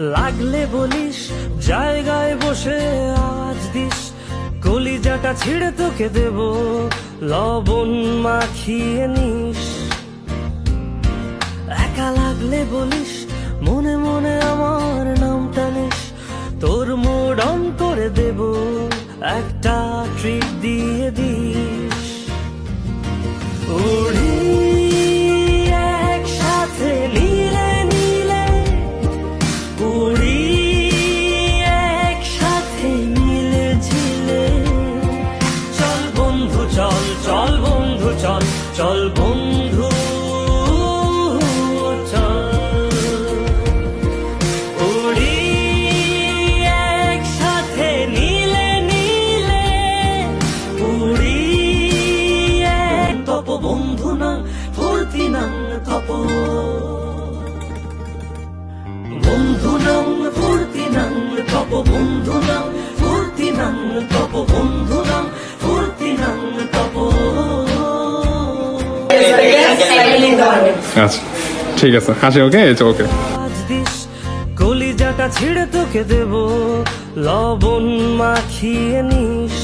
লাগলে বলিস জায়গায় বসে আওয়াজ দিস, কলিজাটা ছিঁড়ে তোকে দেব লবণ মাখিয়ে নিস। একা লাগলে বলিস মনে মনে আমার নামটা নিস, তোর মুড অন করে দেব একটা ট্রিট দিয়ে দিস। উড়ি একসাথে নীলে নীলে, উড়ি একসাথে মিলে ঝিলে, চল বন্ধু চল, চল বন্ধু চল, চল বন্ধু চল। উড়ি একসাথে নীলে নীলে, উড়ি তপ বন্ধু না ফুর্তি নাম তপ, বন্ধু নাম ফুর্তি নাম তপ, বন্ধু নাম ফুর্তি নাম তপ, বন্ধু নাম ফুর্তি নাম তপ। আচ্ছা ঠিক আছে, হাসি ওকে, ওকে। আজ দিস কলিজাটা ছিঁড়ে তোকে দেব লবণ মাখিয়ে নিস।